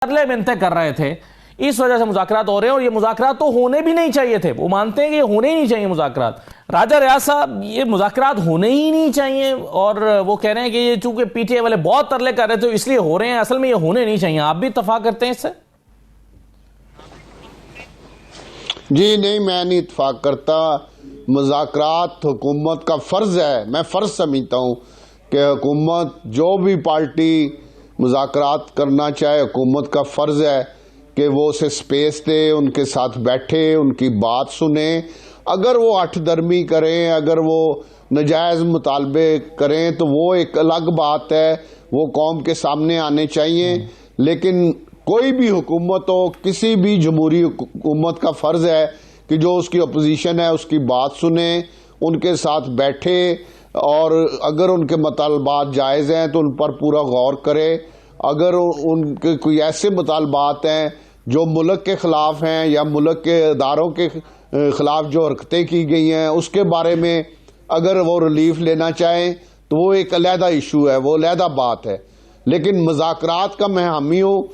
Parliament तय कर रहे थे, इस वजह से मुज़ाकरात हो रहे हैं और ये मुज़ाकरात तो होने भी नहीं चाहिए थे। वो मानते हैं कि ये होने ही नहीं चाहिए मुज़ाकरात। राजा रियाज साहब, ये मुज़ाकरात होने ही नहीं चाहिए और वो कह रहे हैं कि ये चूंकि पीटीआई वाले बहुत तरले कर रहे थे इसलिए हो रहे हैं, असल में ये होने नहीं चाहिए। आप भी इत्तफाक करते हैं इससे? जी नहीं, मैं नहीं इत्तफाक करता। मुज़ाकरात हुकूमत का फ़र्ज़ है। मैं फ़र्ज़ समझता हूँ कि हुकूमत जो भी पार्टी मुज़ाकरात करना चाहे, हुकूमत का फ़र्ज़ है कि वो उसे स्पेस दे, उनके साथ बैठे, उनकी बात सुने। अगर वो हठ दर्मी करें, अगर वो नजायज़ मुतालबे करें तो वो एक अलग बात है, वो कौम के सामने आने चाहिए। लेकिन कोई भी हुकूमत हो, किसी भी जमहूरी हुकूमत का फ़र्ज़ है कि जो उसकी अपोजिशन है उसकी बात सुने, उनके साथ बैठे और अगर उनके मुतालबात जायज़ हैं तो उन पर पूरा गौर करे। अगर उनके कोई ऐसे मुतालबात हैं जो मुल्क के ख़िलाफ़ हैं या मुल्क के इदारों के ख़िलाफ़ जो हरकतें की गई हैं उसके बारे में अगर वो रिलीफ लेना चाहें तो वो एक अलहदा इशू है, वो अलहदा बात है। लेकिन मुज़ाकरात का मैं हामी हूँ,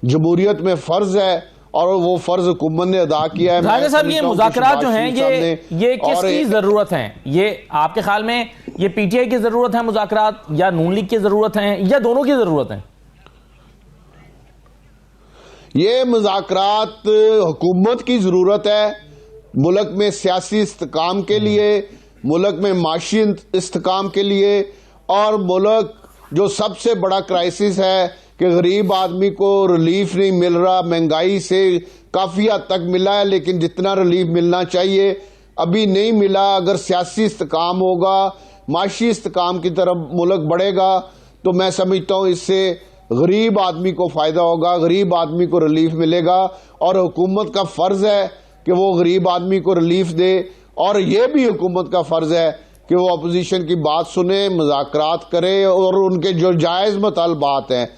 जमहूरियत में फ़र्ज़ है और वो फ़र्ज़ हुकूमत ने अदा किया है। राजा साहब, ये मुज़ाकरात जो हैं ये किसकी ज़रूरत हैं? ये आपके ख्याल में ये पीटीआई की ज़रूरत है मुज़ाकरात या नून लीग की ज़रूरत है या दोनों की ज़रूरत है? ये मुज़ाकरात हुकूमत की ज़रूरत है मुल्क में सियासी इस्तेकाम के लिए, मुल्क में माशी इस्तेकाम के लिए। और मुल्क जो सबसे बड़ा क्राइसिस है कि गरीब आदमी को रिलीफ नहीं मिल रहा, महंगाई से काफ़ी हद तक मिला है लेकिन जितना रिलीफ मिलना चाहिए अभी नहीं मिला। अगर सियासी इस्तेकाम होगा, माशी इस्तेकाम की तरफ मुल्क बढ़ेगा तो मैं समझता हूँ इससे गरीब आदमी को फ़ायदा होगा, गरीब आदमी को रिलीफ मिलेगा। और हुकूमत का फ़र्ज़ है कि वो गरीब आदमी को रिलीफ दे और ये भी हुकूमत का फ़र्ज़ है कि वो अपोजिशन की बात सुने, मुज़ाकरात करे और उनके जो जायज़ मुतालबात हैं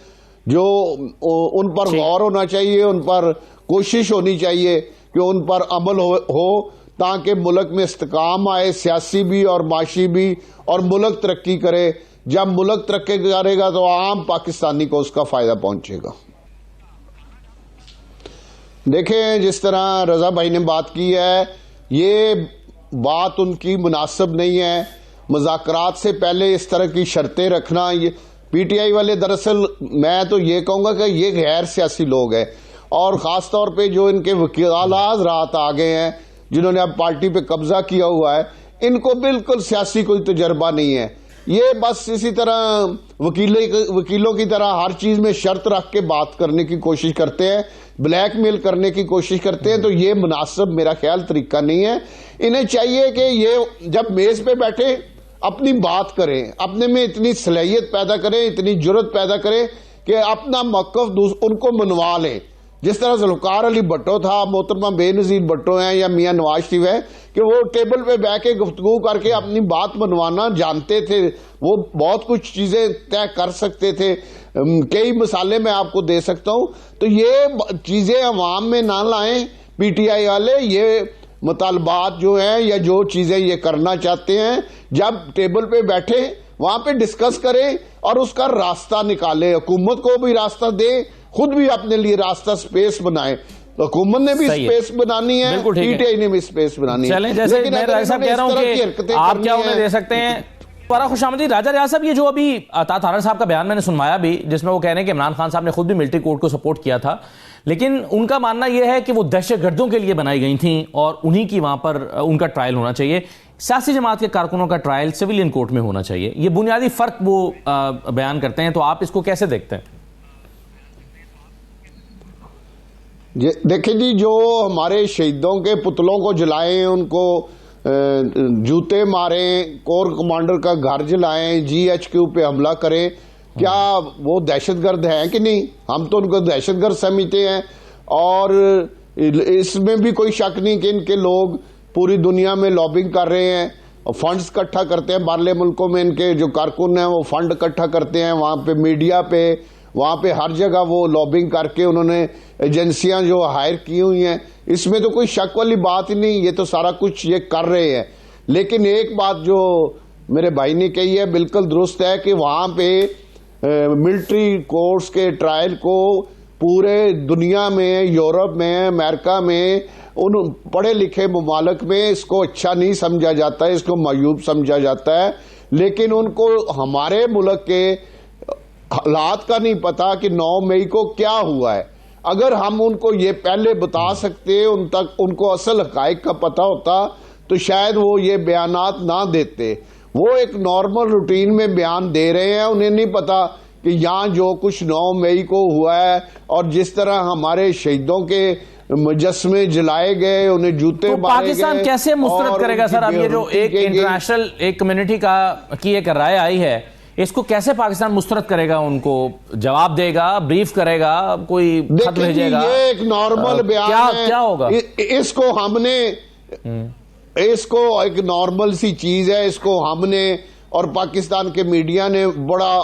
जो उन पर गौर होना चाहिए, उन पर कोशिश होनी चाहिए कि उन पर अमल हो ताकि मुल्क में इस्तेकाम आए, सियासी भी और माशी भी, और मुल्क तरक्की करे। जब मुल्क तरक्की करेगा तो आम पाकिस्तानी को उसका फ़ायदा पहुंचेगा। देखें, जिस तरह रज़ा भाई ने बात की है, ये बात उनकी मुनासिब नहीं है। मुज़ाकरात से पहले इस तरह की शर्तें रखना, ये पीटीआई वाले दरअसल मैं तो ये कहूँगा कि ये गैर सियासी लोग हैं और ख़ास तौर पे जो इनके वकीलात रात आ गए हैं जिन्होंने अब पार्टी पे कब्जा किया हुआ है, इनको बिल्कुल सियासी कोई तजर्बा नहीं है। ये बस इसी तरह वकीलों की तरह हर चीज़ में शर्त रख के बात करने की कोशिश करते हैं, ब्लैकमेल करने की कोशिश करते हैं। तो ये मुनासिब मेरा ख्याल तरीका नहीं है। इन्हें चाहिए कि ये जब मेज़ पे बैठे अपनी बात करें, अपने में इतनी सलाहियत पैदा करें, इतनी जुर्रत पैदा करें कि अपना मौक़िफ़ उनको मनवा लें। जिस तरह ज़ुल्फ़िकार अली भुट्टो था, मोहतरमा बेनज़ीर भुट्टो हैं या मियाँ नवाज शरीफ है कि वो टेबल पे बैठ के गुफ्तगू करके अपनी बात मनवाना जानते थे, वो बहुत कुछ चीज़ें तय कर सकते थे। कई मिसालें मैं आपको दे सकता हूँ। तो ये चीज़ें अवाम में ना लाएं पीटीआई वाले। ये मुतालबात जो हैं या जो चीज़ें ये करना चाहते हैं, जब टेबल पे बैठे वहाँ पे डिस्कस करें और उसका रास्ता निकालें। हुकूमत को भी रास्ता दें, खुद भी अपने लिए रास्ता स्पेस बनाए। हुकूमत ने भी स्पेस बनानी है, पीटीआई ने भी स्पेस बनानी है। जैसे मैं राजा कह रहा हूं कि आप क्या उन्हें दे सकते हैं? बड़ा खुशामदीद राजा रियाज साहब, ये जो अभी अता तारड़ साहब का बयान मैंने सुनवाया भी, जिसमें वो कह रहे हैं कि इमरान खान साहब ने खुद भी मिलिट्री कोर्ट को सपोर्ट किया था, लेकिन उनका मानना यह है कि वो दहशतगर्दों के लिए बनाई गई थी और उन्हीं की वहां पर उनका ट्रायल होना चाहिए। सियासी जमात के कारकुनों का ट्रायल सिविलियन कोर्ट में होना चाहिए। ये बुनियादी फर्क वो बयान करते हैं, तो आप इसको कैसे देखते हैं? देखिए जी, जो हमारे शहीदों के पुतलों को जलाएं, उनको जूते मारें, कोर कमांडर का घर जलाएं, जीएचक्यू पे हमला करें, क्या वो दहशतगर्द हैं कि नहीं? हम तो उनको दहशतगर्द समझते हैं और इसमें भी कोई शक नहीं कि इनके लोग पूरी दुनिया में लॉबिंग कर रहे हैं, फंड्स इकट्ठा करते हैं। बाहरले मुल्कों में इनके जो कारकुन हैं वो फंड इकट्ठा करते हैं, वहाँ पे मीडिया पे, वहाँ पे हर जगह वो लॉबिंग करके उन्होंने एजेंसियां जो हायर की हुई हैं, इसमें तो कोई शक वाली बात ही नहीं। ये तो सारा कुछ ये कर रहे हैं। लेकिन एक बात जो मेरे भाई ने कही है बिल्कुल दुरुस्त है कि वहाँ पे मिलिट्री कोर्ट्स के ट्रायल को पूरे दुनिया में, यूरोप में, अमेरिका में, उन पढ़े लिखे ममालिक में इसको अच्छा नहीं समझा जाता है, इसको मायूब समझा जाता है। लेकिन उनको हमारे मुल्क के हालात का नहीं पता कि 9 मई को क्या हुआ है। अगर हम उनको ये पहले बता सकते, उनको असल हकायक का पता होता, तो शायद वो ये बयानात ना देते। वो एक नॉर्मल रूटीन में बयान दे रहे हैं, उन्हें नहीं पता कि यहाँ जो कुछ 9 मई को हुआ है और जिस तरह हमारे शहीदों के मुजस्मे जलाए गए, उन्हें जूते तो मारे गए। पाकिस्तान कैसे मुस्तरद करेगा सर? अब ये जो एक इंटरनेशनल एक कम्युनिटी की एक राय आई है, इसको कैसे पाकिस्तान मुस्तरद करेगा? उनको जवाब देगा, ब्रीफ करेगा, कोई खत भेजेगा? ये एक नॉर्मल बयान है। क्या होगा? इसको हमने इसको एक नॉर्मल सी चीज है, इसको हमने और पाकिस्तान के मीडिया ने बड़ा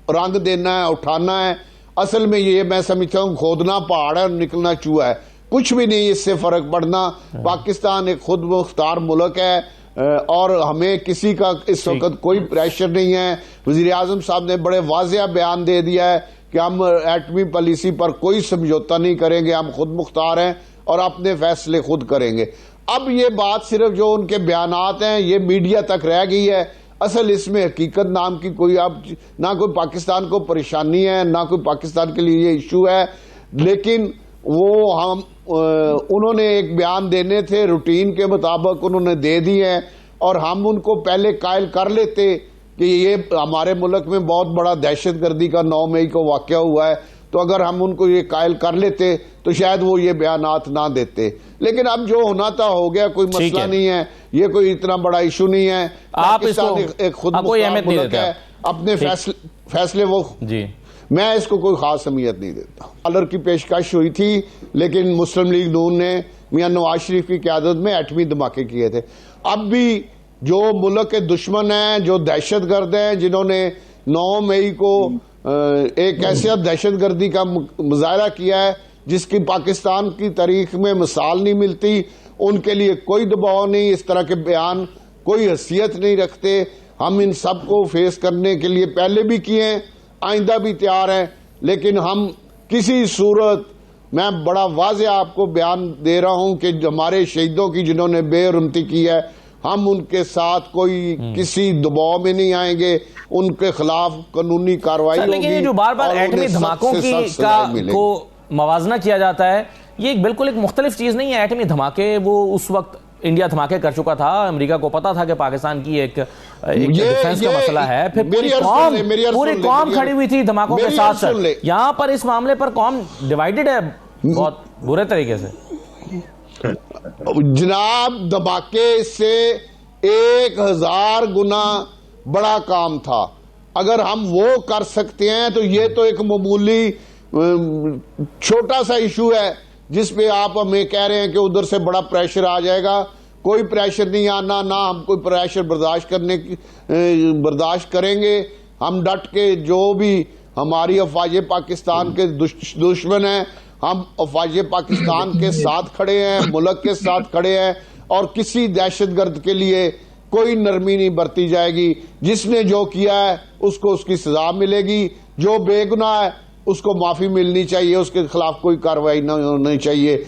रंग देना है, उठाना है। असल में ये मैं समझता हूँ खोदना पहाड़ है और निकलना चूहा है, कुछ भी नहीं इससे फर्क पड़ना। पाकिस्तान एक खुद मुख्तार मुल्क है और हमें किसी का इस वक्त कोई प्रेशर नहीं है। वजीर आजम साहब ने बड़े वाज़ेह बयान दे दिया है कि हम एटमी पॉलिसी पर कोई समझौता नहीं करेंगे, हम खुद मुख्तार हैं और अपने फैसले खुद करेंगे। अब ये बात सिर्फ जो उनके बयानात हैं ये मीडिया तक रह गई है। असल इसमें हकीकत नाम की कोई अब ना कोई पाकिस्तान को परेशानी है, ना कोई पाकिस्तान के लिए ये इशू है। लेकिन वो हम उन्होंने एक बयान देने थे, रूटीन के मुताबिक उन्होंने दे दिए हैं और हम उनको पहले कायल कर लेते कि ये हमारे मुल्क में बहुत बड़ा दहशतगर्दी का 9 मई को वाक़या हुआ है, तो अगर हम उनको ये कायल कर लेते तो शायद वो ये बयानात ना देते। लेकिन अब जो होना था हो गया, कोई मसला नहीं है, ये कोई इतना बड़ा इशू नहीं है। आप इसको एक खुद मुल्क है, अपने फैसले वो जी, मैं इसको कोई खास अहमियत नहीं देता। डॉलर की पेशकश हुई थी, लेकिन मुस्लिम लीग नून ने मियां नवाज शरीफ की क़यादत में एटमी धमाके किए थे। अब भी जो मुल्क के दुश्मन हैं, जो दहशतगर्द हैं, जिन्होंने 9 मई को एक ऐसा दहशतगर्दी का मुजाहरा किया है जिसकी पाकिस्तान की तारीख में मिसाल नहीं मिलती, उनके लिए कोई दबाव नहीं, इस तरह के बयान कोई हैसियत नहीं रखते। हम इन सब को फेस करने के लिए पहले भी किए हैं, आइंदा भी तैयार हैं। लेकिन हम किसी सूरत, मैं बड़ा वाज़ेह आपको बयान दे रहा हूं कि हमारे शहीदों की जिन्होंने बेरुमती की है, हम उनके साथ कोई किसी दबाव में नहीं आएंगे, उनके खिलाफ कानूनी कार्रवाई होगी। लेकिन ये जो बार बार एटमी धमाकों को मवाजना किया जाता है, ये बिल्कुल एक मुख्तलिफ चीज नहीं है। एटमी धमाके वो उस वक्त इंडिया धमाके कर चुका था, अमेरिका को पता था कि पाकिस्तान की एक डिफेंस का मसला है, फिर पूरी कौम खड़ी हुई थी धमाकों के साथ। यहां पर इस मामले पर कौम डिवाइडेड है बहुत बुरे तरीके से। जनाब, धमाके से 1000 गुना बड़ा काम था। अगर हम वो कर सकते हैं तो ये तो एक मामूली छोटा सा इशू है जिस पे आप हमें कह रहे हैं कि उधर से बड़ा प्रेशर आ जाएगा। कोई प्रेशर नहीं आना, ना हम कोई प्रेशर बर्दाश्त करेंगे। हम डट के, जो भी हमारी अफवाज पाकिस्तान के दुश्मन हैं, हम अफवाज पाकिस्तान के साथ खड़े हैं, मुल्क के साथ खड़े हैं और किसी दहशतगर्द के लिए कोई नरमी नहीं बरती जाएगी। जिसने जो किया है उसको उसकी सजा मिलेगी, जो बेगुनाह है उसको माफी मिलनी चाहिए, उसके खिलाफ कोई कार्रवाई नहीं होनी चाहिए।